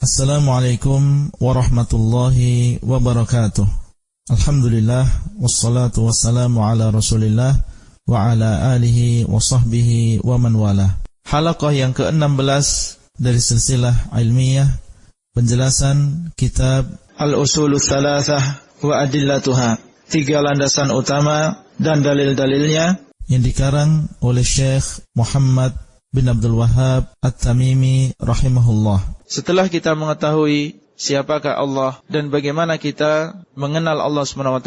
Assalamualaikum warahmatullahi wabarakatuh. Alhamdulillah wassalatu wassalamu ala Rasulillah wa ala alihi wa sahbihi wa man wala. Halaqah yang ke-16 dari silsilah ilmiah penjelasan kitab Al-Usulul Thalathah wa Adillatuha, 3 landasan utama dan dalil-dalilnya, yang dikarang oleh Syekh Muhammad bin Abdul Wahhab At-Tamimi rahimahullah. Setelah kita mengetahui siapakah Allah dan bagaimana kita mengenal Allah SWT,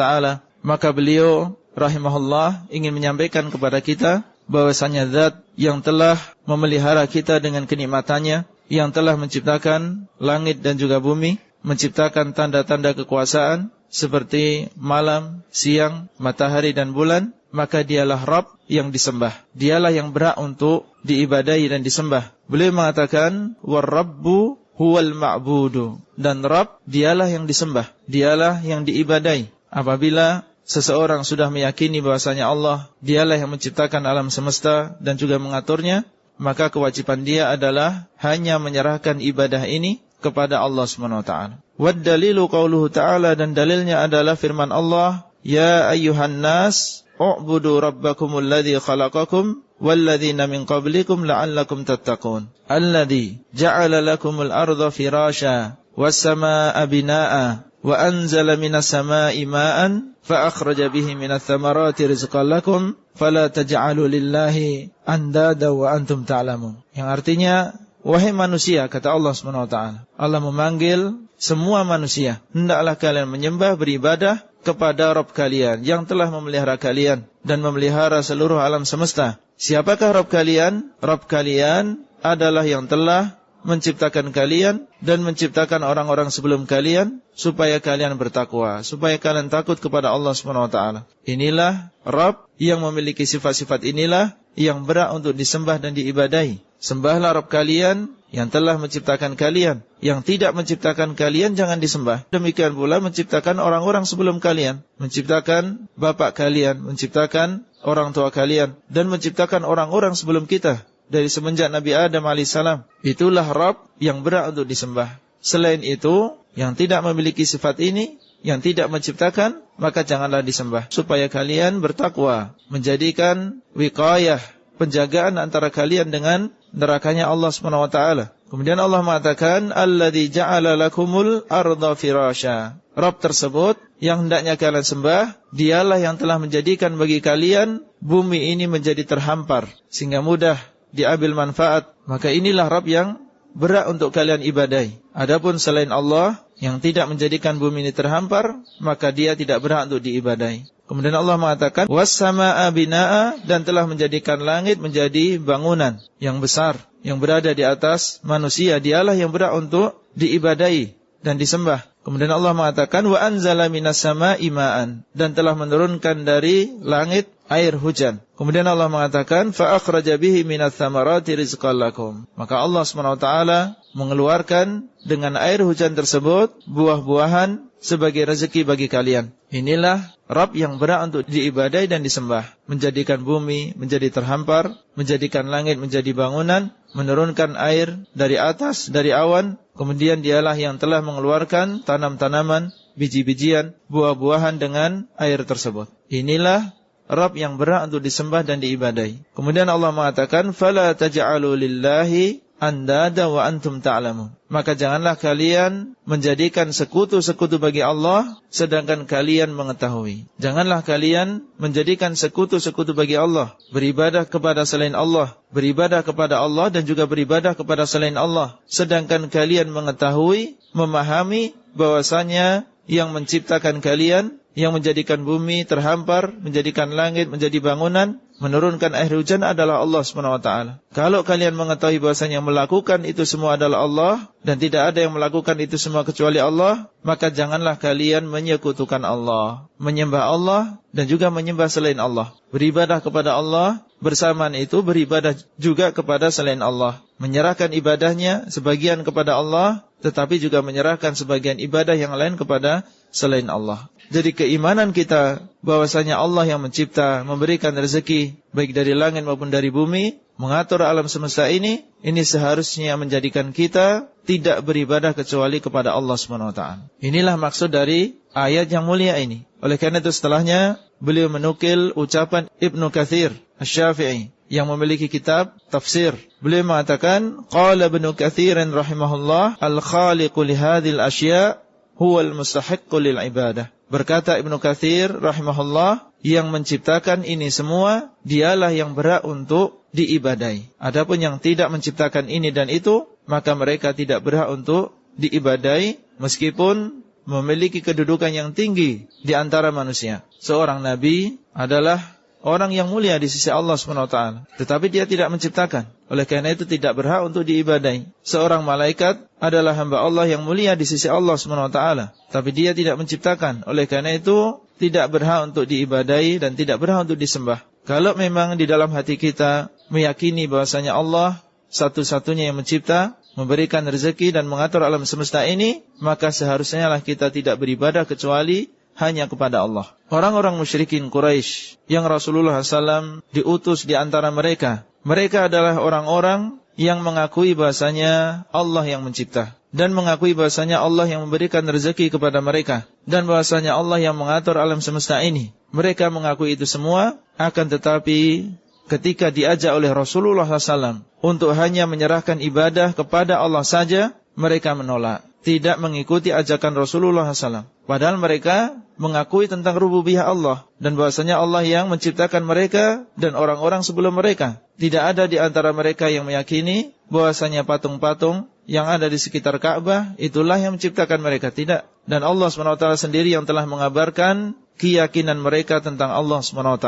maka beliau rahimahullah ingin menyampaikan kepada kita bahwasanya zat yang telah memelihara kita dengan kenikmatannya, yang telah menciptakan langit dan juga bumi, menciptakan tanda-tanda kekuasaan seperti malam, siang, matahari dan bulan, maka dialah Rabb yang disembah. Dialah yang berhak untuk diibadahi dan disembah. Beliau mengatakan war-Rabbu huwal ma'budu, dan Rabb dialah yang disembah, dialah yang diibadahi. Apabila seseorang sudah meyakini bahwasanya Allah dialah yang menciptakan alam semesta dan juga mengaturnya, maka kewajiban dia adalah hanya menyerahkan ibadah ini kepada Allah SWT. Wad dalilu qauluhu ta'ala, dan dalilnya adalah firman Allah, ya ayyuhan nas u'budu rabbakumul ladzi khalaqakum walladzina min qablikum la'allakum tattaqun alladzi ja'ala lakumul arda firasha was samaa'a binaa'a wa anzala minas samaa'i maa'an fa akhraja bihi minats thamarati rizqan lakum fala taj'alu lillahi andada wa antum ta'lamun. Yang artinya, wahai manusia, kata Allah SWT, Allah memanggil semua manusia, hendaklah kalian menyembah, beribadah kepada Rabb kalian yang telah memelihara kalian dan memelihara seluruh alam semesta. Siapakah Rabb kalian? Rabb kalian adalah yang telah menciptakan kalian dan menciptakan orang-orang sebelum kalian supaya kalian bertakwa, supaya kalian takut kepada Allah SWT. Inilah Rabb yang memiliki sifat-sifat inilah yang berhak untuk disembah dan diibadahi. Sembahlah Rabb kalian yang telah menciptakan kalian. Yang tidak menciptakan kalian jangan disembah. Demikian pula menciptakan orang-orang sebelum kalian, menciptakan bapak kalian, menciptakan orang tua kalian, dan menciptakan orang-orang sebelum kita dari semenjak Nabi Adam alaihissalam. Itulah Rabb yang berhak untuk disembah. Selain itu, yang tidak memiliki sifat ini, yang tidak menciptakan, maka janganlah disembah, supaya kalian bertakwa, menjadikan wiqayah, penjagaan antara kalian dengan nerakanya Allah SWT. Kemudian Allah mengatakan alladzi ja'ala lakumul arda firasha. Rabb tersebut yang hendaknya kalian sembah, dialah yang telah menjadikan bagi kalian bumi ini menjadi terhampar sehingga mudah diambil manfaat. Maka inilah Rabb yang berhak untuk kalian ibadahi. Adapun selain Allah yang tidak menjadikan bumi ini terhampar, maka dia tidak berhak untuk diibadahi. Kemudian Allah mengatakan was-samaa'a binaa'a, dan telah menjadikan langit menjadi bangunan yang besar yang berada di atas manusia. Dialah yang berhak untuk diibadahi dan disembah. Kemudian Allah mengatakan wa anzala minas samaa'i maa'an, dan telah menurunkan dari langit air hujan. Kemudian Allah mengatakan fa akhraja bihi minats thamarati rizqan lakum. Maka Allah SWT mengeluarkan dengan air hujan tersebut buah-buahan sebagai rezeki bagi kalian. Inilah Rabb yang berhak untuk diibadahi dan disembah, menjadikan bumi menjadi terhampar, menjadikan langit menjadi bangunan, menurunkan air dari atas, dari awan. Kemudian dialah yang telah mengeluarkan tanam-tanaman, biji-bijian, buah-buahan dengan air tersebut. Inilah Rabb yang berhak untuk disembah dan diibadahi. Kemudian Allah mengatakan fala taj'alu lillahi andada wa antum ta'lamun. Maka janganlah kalian menjadikan sekutu-sekutu bagi Allah sedangkan kalian mengetahui. Janganlah kalian menjadikan sekutu-sekutu bagi Allah, beribadah kepada selain Allah, beribadah kepada Allah dan juga beribadah kepada selain Allah sedangkan kalian mengetahui, memahami bahwasanya yang menciptakan kalian, yang menjadikan bumi terhampar, menjadikan langit menjadi bangunan, menurunkan air hujan adalah Allah SWT. Kalau kalian mengetahui bahwasanya yang melakukan itu semua adalah Allah dan tidak ada yang melakukan itu semua kecuali Allah, maka janganlah kalian menyekutukan Allah, menyembah Allah dan juga menyembah selain Allah. Beribadah kepada Allah, bersamaan itu beribadah juga kepada selain Allah. Menyerahkan ibadahnya sebagian kepada Allah, tetapi juga menyerahkan sebagian ibadah yang lain kepada selain Allah. Jadi keimanan kita bahwasanya Allah yang mencipta, memberikan rezeki baik dari langit maupun dari bumi, mengatur alam semesta ini seharusnya menjadikan kita tidak beribadah kecuali kepada Allah Subhanahu wa taala. Inilah maksud dari ayat yang mulia ini. Oleh karena itu setelahnya beliau menukil ucapan Ibnu Katsir Asy-Syafi'i yang memiliki kitab tafsir. Beliau mengatakan, qala Ibnu Katsir rahimahullah, al-khaliqu li hadhil asya' huwal mustahiqqu lil ibadah. Berkata Ibnu Katsir rahimahullah, yang menciptakan ini semua dialah yang berhak untuk diibadai. Adapun yang tidak menciptakan ini dan itu, maka mereka tidak berhak untuk diibadai meskipun memiliki kedudukan yang tinggi di antara manusia. Seorang nabi adalah orang yang mulia di sisi Allah SWT, tetapi dia tidak menciptakan. Oleh karena itu tidak berhak untuk diibadai. Seorang malaikat adalah hamba Allah yang mulia di sisi Allah SWT, tapi dia tidak menciptakan. Oleh karena itu tidak berhak untuk diibadai dan tidak berhak untuk disembah. Kalau memang di dalam hati kita meyakini bahwasanya Allah satu-satunya yang mencipta, memberikan rezeki dan mengatur alam semesta ini, maka seharusnya lah kita tidak beribadah kecuali hanya kepada Allah. Orang-orang musyrikin Quraisy yang Rasulullah SAW diutus di antara mereka, mereka adalah orang-orang yang mengakui bahasanya Allah yang mencipta, dan mengakui bahasanya Allah yang memberikan rezeki kepada mereka, dan bahasanya Allah yang mengatur alam semesta ini. Mereka mengakui itu semua, akan tetapi ketika diajak oleh Rasulullah SAW untuk hanya menyerahkan ibadah kepada Allah saja, mereka menolak, tidak mengikuti ajakan Rasulullah SAW. Padahal mereka mengakui tentang rububiyah Allah dan bahwasanya Allah yang menciptakan mereka dan orang-orang sebelum mereka. Tidak ada di antara mereka yang meyakini bahwasanya patung-patung yang ada di sekitar Ka'bah itulah yang menciptakan mereka. Tidak. Dan Allah SWT sendiri yang telah mengabarkan keyakinan mereka tentang Allah SWT.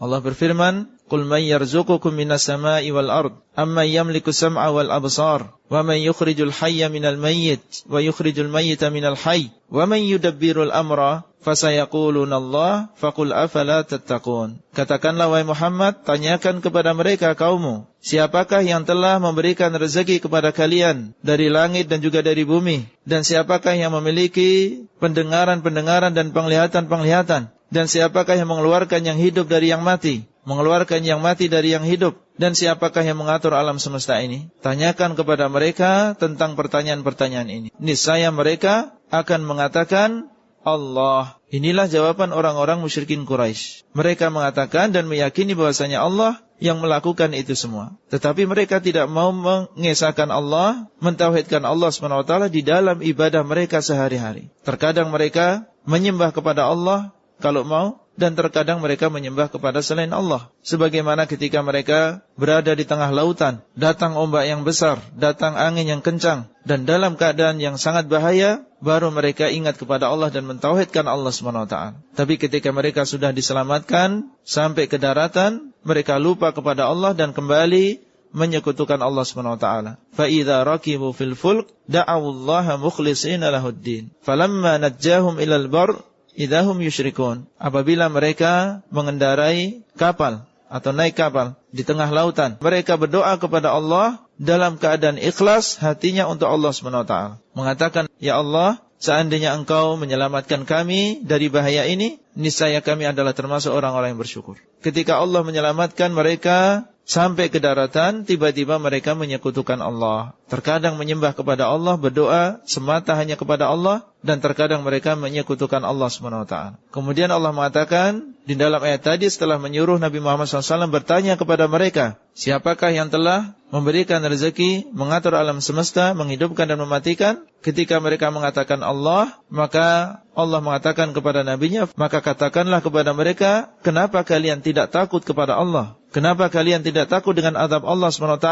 Allah berfirman, "Qul man yarzuqukum minas sama'i wal ard, amman yamliku sam'a wal absar, wa man yukhrijul hayya minal mayyit, wa yukhrijul mayyita minal hayy, wa man yudabbirul amra, fasayaquluna Allah, faqul afala tattaqun." Katakanlah wahai Muhammad, tanyakan kepada mereka kaummu, siapakah yang telah memberikan rezeki kepada kalian dari langit dan juga dari bumi, dan siapakah yang memiliki pendengaran-pendengaran dan penglihatan-penglihatan, dan siapakah yang mengeluarkan yang hidup dari yang mati, mengeluarkan yang mati dari yang hidup, dan siapakah yang mengatur alam semesta ini? Tanyakan kepada mereka tentang pertanyaan-pertanyaan ini. Niscaya mereka akan mengatakan Allah. Inilah jawaban orang-orang musyrikin Quraisy. Mereka mengatakan dan meyakini bahwasanya Allah yang melakukan itu semua. Tetapi mereka tidak mau mengesahkan Allah, mentauhidkan Allah SWT di dalam ibadah mereka sehari-hari. Terkadang mereka menyembah kepada Allah kalau mau, dan terkadang mereka menyembah kepada selain Allah. Sebagaimana ketika mereka berada di tengah lautan, datang ombak yang besar, datang angin yang kencang, dan dalam keadaan yang sangat bahaya, baru mereka ingat kepada Allah dan mentauhidkan Allah SWT. Tapi ketika mereka sudah diselamatkan sampai ke daratan, mereka lupa kepada Allah dan kembali menyekutukan Allah SWT. فَإِذَا رَكِبُوا فِي الْفُلْكِ دَعَوُوا اللَّهَ مُخْلِصِينَ لَهُ الدِّينَ فَلَمَّا نَجَّاهُمْ إِلَى الْبَرِّ idahum yusyrikun. Apabila mereka mengendarai kapal atau naik kapal di tengah lautan, mereka berdoa kepada Allah dalam keadaan ikhlas hatinya untuk Allah SWT. Mengatakan, ya Allah, seandainya Engkau menyelamatkan kami dari bahaya ini, niscaya kami adalah termasuk orang-orang yang bersyukur. Ketika Allah menyelamatkan mereka sampai ke daratan, tiba-tiba mereka menyekutukan Allah. Terkadang menyembah kepada Allah, berdoa semata hanya kepada Allah, dan terkadang mereka menyekutukan Allah SWT. Kemudian Allah mengatakan di dalam ayat tadi setelah menyuruh Nabi Muhammad SAW bertanya kepada mereka, siapakah yang telah memberikan rezeki, mengatur alam semesta, menghidupkan dan mematikan? Ketika mereka mengatakan Allah, maka Allah mengatakan kepada nabinya, maka katakanlah kepada mereka, kenapa kalian tidak takut kepada Allah? Kenapa kalian tidak takut dengan azab Allah SWT?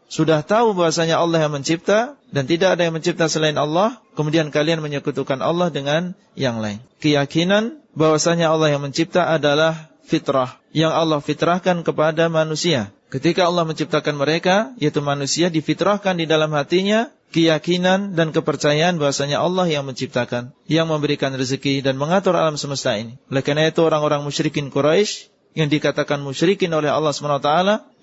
Sudah tahu bahasanya Allah yang mencipta dan tidak ada yang mencipta selain Allah, kemudian kalian menyekutukan Allah dengan yang lain. Keyakinan bahwasanya Allah yang mencipta adalah fitrah yang Allah fitrahkan kepada manusia. Ketika Allah menciptakan mereka, yaitu manusia, difitrahkan di dalam hatinya keyakinan dan kepercayaan bahwasanya Allah yang menciptakan, yang memberikan rezeki dan mengatur alam semesta ini. Oleh karena itu orang-orang musyrikin Quraisy yang dikatakan musyrikin oleh Allah SWT,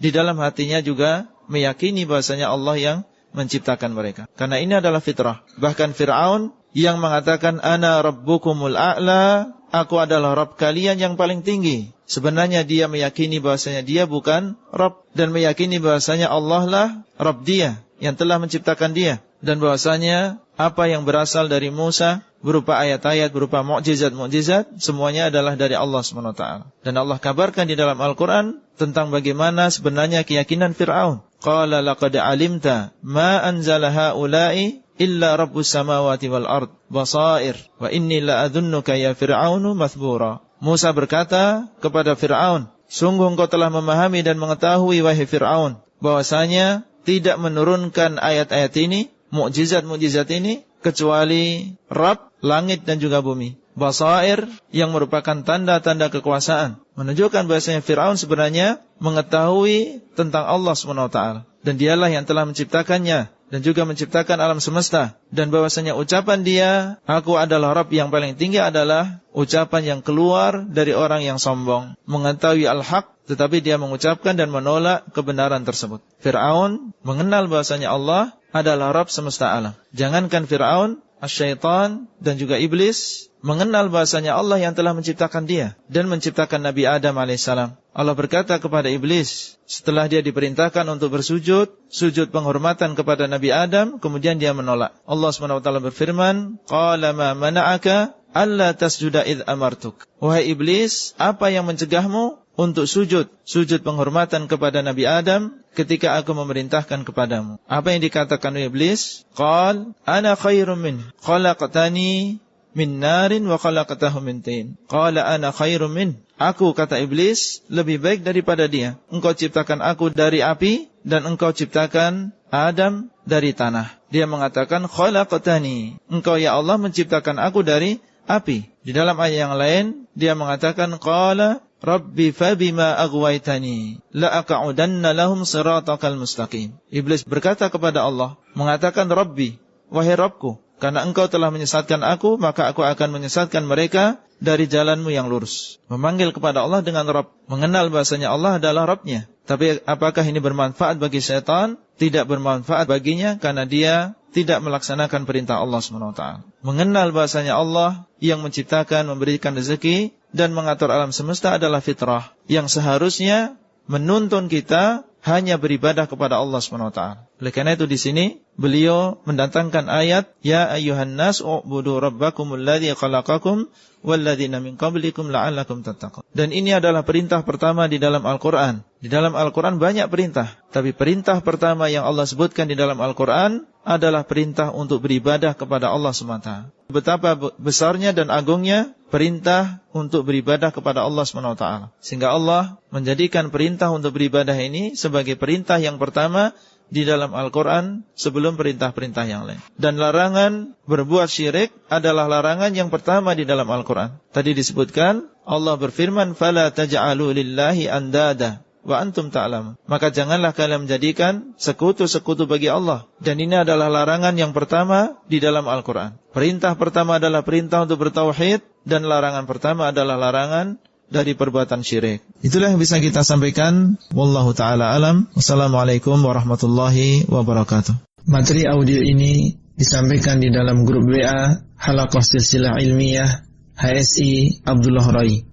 di dalam hatinya juga meyakini bahasanya Allah yang menciptakan mereka. Karena ini adalah fitrah. Bahkan Fir'aun yang mengatakan ana rabbukumul a'la, aku adalah Rabb kalian yang paling tinggi. Sebenarnya dia meyakini bahasanya dia bukan Rabb, dan meyakini bahasanya Allah lah Rabb dia yang telah menciptakan dia, dan bahasanya apa yang berasal dari Musa berupa ayat-ayat, berupa mukjizat-mukjizat, semuanya adalah dari Allah SWT. Dan Allah kabarkan di dalam Al-Quran tentang bagaimana sebenarnya keyakinan Fir'aun. Qala laqad alimta ma anzala haula'i illa rabbus samawati wal ard basair wa inni la adhunnuka ya Fir'aunu mathbura. Musa berkata kepada Fir'aun, sungguh engkau telah memahami dan mengetahui wahai Fir'aun, bahwasanya tidak menurunkan ayat-ayat ini, mukjizat-mukjizat ini, kecuali Rabb langit dan juga bumi. Basair yang merupakan tanda-tanda kekuasaan, menunjukkan bahasanya Fir'aun sebenarnya mengetahui tentang Allah SWT, dan dialah yang telah menciptakannya dan juga menciptakan alam semesta, dan bahwasanya ucapan dia aku adalah Rabb yang paling tinggi adalah ucapan yang keluar dari orang yang sombong, mengetahui al-haq tetapi dia mengucapkan dan menolak kebenaran tersebut. Fir'aun mengenal bahasanya Allah adalah Rabb semesta alam. Jangankan Fir'aun, Asyaitan dan juga Iblis mengenal bahasanya Allah yang telah menciptakan dia dan menciptakan Nabi Adam alaihissalam. Allah berkata kepada Iblis setelah dia diperintahkan untuk bersujud, sujud penghormatan kepada Nabi Adam, kemudian dia menolak. Allah SWT berfirman, Qala ma mana'aka alla tasjuda idh amartuk. Wahai Iblis, apa yang mencegahmu untuk sujud penghormatan kepada Nabi Adam ketika aku memerintahkan kepadamu? Apa yang dikatakan oleh Iblis? Qal ana khairum min khalaqtani min narin wa khalaqtahu min tin. Qala ana khairum min. Aku, kata Iblis, lebih baik daripada dia. Engkau ciptakan aku dari api dan engkau ciptakan Adam dari tanah. Dia mengatakan khalaqtani. Engkau ya Allah menciptakan aku dari api. Di dalam ayat yang lain dia mengatakan qala Rabbi fabima aghwaytani la aq'udanna lahum siratakal mustaqim. Iblis berkata kepada Allah, mengatakan Rabbi, wahai Rabbku, karena engkau telah menyesatkan aku, maka aku akan menyesatkan mereka dari jalanmu yang lurus. Memanggil kepada Allah dengan Rabb, mengenal bahasanya Allah adalah Rabbnya. Tapi apakah ini bermanfaat bagi syaitan? Tidak bermanfaat baginya, karena dia tidak melaksanakan perintah Allah SWT. Mengenal bahasanya Allah yang menciptakan, memberikan rezeki dan mengatur alam semesta adalah fitrah yang seharusnya menuntun kita hanya beribadah kepada Allah SWT. Oleh karena itu di sini beliau mendatangkan ayat ya ayyuhan nas u'budu rabbakumul ladzi khalaqakum walladzina min qablikum la'allakum tattaqun. Dan ini adalah perintah pertama di dalam Al-Qur'an. Di dalam Al-Qur'an banyak perintah, tapi perintah pertama yang Allah sebutkan di dalam Al-Qur'an adalah perintah untuk beribadah kepada Allah semata. Betapa besarnya dan agungnya perintah untuk beribadah kepada Allah SWT. Sehingga Allah menjadikan perintah untuk beribadah ini sebagai perintah yang pertama di dalam Al-Quran sebelum perintah-perintah yang lain. Dan larangan berbuat syirik adalah larangan yang pertama di dalam Al-Quran. Tadi disebutkan Allah berfirman fala taj'alu lillahi andada wa antum ta'lamun. Maka janganlah kalian menjadikan sekutu-sekutu bagi Allah. Dan ini adalah larangan yang pertama di dalam Al-Quran. Perintah pertama adalah perintah untuk bertauhid, dan larangan pertama adalah larangan dari perbuatan syirik. Itulah yang bisa kita sampaikan. Wallahu ta'ala alam. Wassalamualaikum warahmatullahi wabarakatuh. Materi audio ini disampaikan di dalam grup WA Halaqah Silsilah Ilmiah HSI Abdullah Rai.